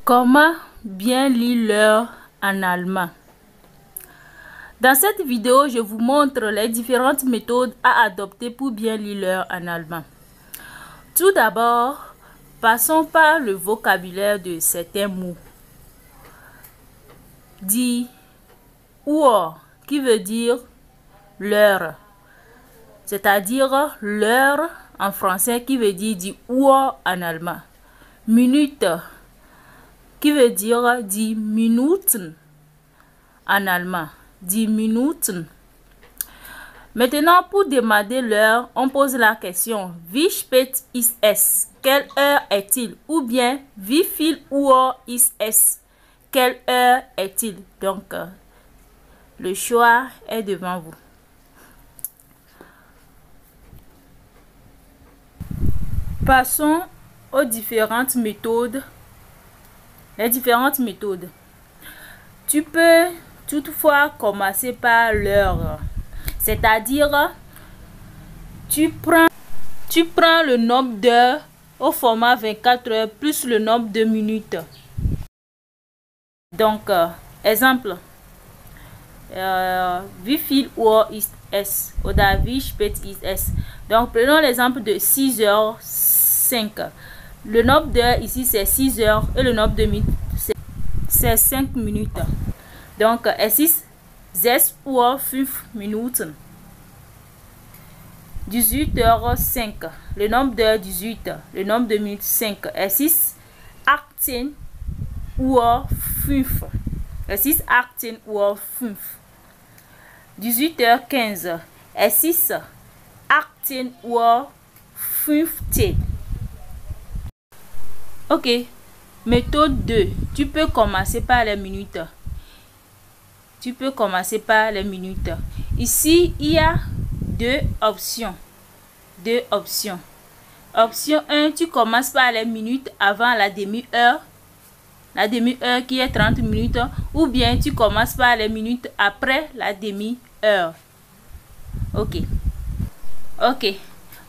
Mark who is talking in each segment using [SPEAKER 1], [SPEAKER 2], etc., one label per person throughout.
[SPEAKER 1] Comment bien lire l'heure en allemand? Dans cette vidéo, je vous montre les différentes méthodes à adopter pour bien lire l'heure en allemand. Tout d'abord, passons par le vocabulaire de certains mots. Die Uhr, qui veut dire l'heure, c'est-à-dire l'heure en français qui veut dire die Uhr en allemand. Minute, qui veut dire die Minuten en allemand. Die Minuten. Maintenant, pour demander l'heure, on pose la question Wie spät ist es? Quelle heure est-il? Ou bien Wie viel Uhr ist es? Quelle heure est-il? Donc, le choix est devant vous. Passons aux différentes méthodes. Les différentes méthodes. Tu peux toutefois commencer par l'heure. C'est-à-dire, tu prends le nombre d'heures au format 24 heures plus le nombre de minutes. Donc, exemple. Wie viel Uhr ist es? Oder wie spät ist es? Donc, prenons l'exemple de 6h05. Le nombre d'heures ici, c'est 6 heures et le nombre de minutes, c'est 5 minutes. Donc, es ist 6 Uhr 5 Minuten. 18h05. Le nombre d'heures 18. Le nombre de minutes 5. Es ist 18 Uhr 5. Es ist 18 Uhr 5. 18h15. Es ist 18 Uhr 15. Ok. Méthode 2. Tu peux commencer par les minutes. Tu peux commencer par les minutes. Ici, il y a deux options. Option 1, tu commences par les minutes avant la demi-heure. La demi-heure qui est 30 minutes. Ou bien tu commences par les minutes après la demi-heure. Ok.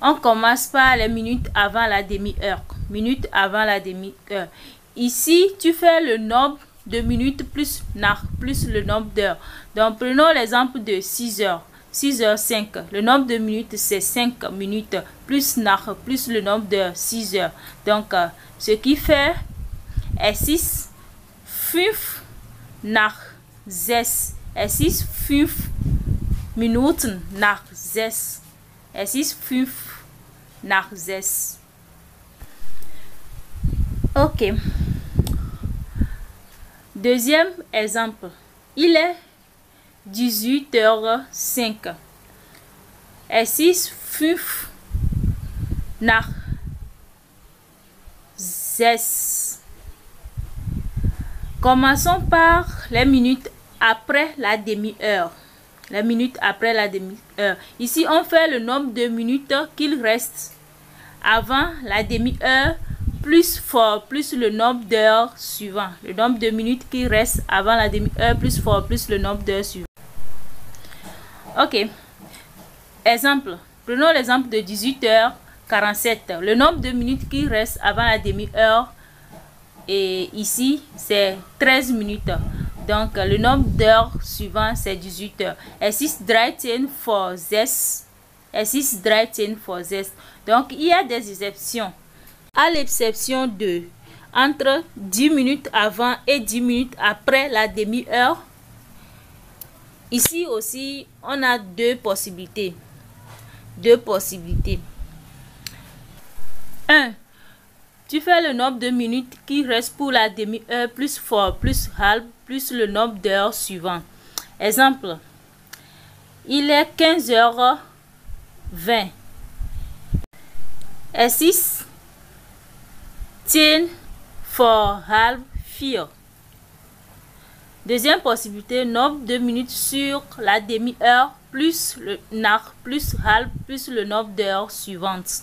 [SPEAKER 1] On commence par les minutes avant la demi-heure. Minutes avant la demi-heure. Ici, tu fais le nombre de minutes plus le nombre d'heures. Donc, prenons l'exemple de 6 heures. 6h05. Le nombre de minutes, c'est 5 minutes plus le nombre d'heures, 6 heures. Donc, ce qui fait es ist 5 nach 6. Es ist 5 Minuten nach 6. Es ist 5 nach 6. Ok. Deuxième exemple. Il est 18h05. Es ist 5 nach 6. Commençons par les minutes après la demi-heure. Les minutes après la demi-heure. Ici, on fait le nombre de minutes qu'il reste avant la demi-heure plus le nombre d'heures suivant. Le nombre de minutes qui reste avant la demi-heure plus le nombre d'heures suivant. Ok. Exemple. Prenons l'exemple de 18h47. Le nombre de minutes qui reste avant la demi-heure, et ici, c'est 13 minutes. Donc, le nombre d'heures suivant, c'est 18 heures. Es ist 13 vor 6. Es ist 13 vor 6. Donc, il y a des exceptions. À l'exception de entre 10 minutes avant et 10 minutes après la demi-heure. Ici aussi, on a deux possibilités. 1. Tu fais le nombre de minutes qui reste pour la demi-heure plus halb plus le nombre d'heures suivant. Exemple. Il est 15h20. Es ist 10 vor halb 4. Deuxième possibilité, nombre de minutes sur la demi-heure plus halb plus le nombre d'heures suivantes.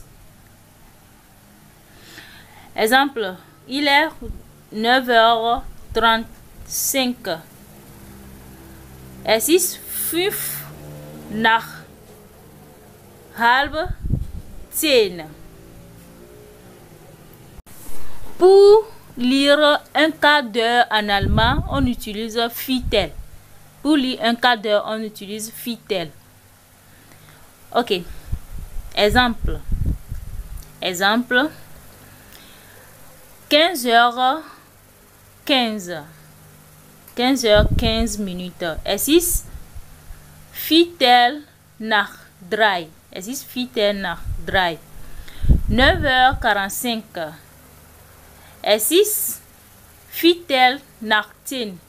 [SPEAKER 1] Exemple, il est 9h35. Es ist 5 nach halb 10. Pour lire un quart d'heure en allemand, on utilise Viertel. Pour lire un quart d'heure, on utilise Viertel. Ok. Exemple. 15h15. 15h15 minutes. Es ist Viertel nach 3. Es ist Viertel nach 3. 9h45. Es ist Viertel nach 10.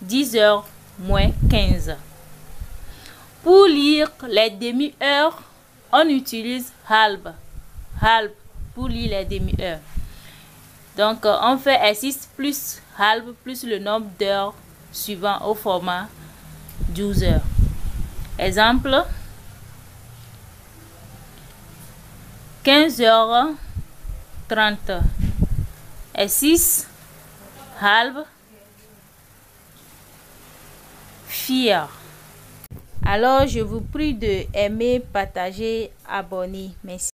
[SPEAKER 1] 10h moins 15. Pour lire les demi-heures, on utilise halb. Halb pour lire les demi-heures. Donc, on fait es ist plus halb plus le nombre d'heures suivant au format 12 heures. Exemple. 15h30. Es ist halb 4. Alors, je vous prie de aimer, partager, abonner. Merci.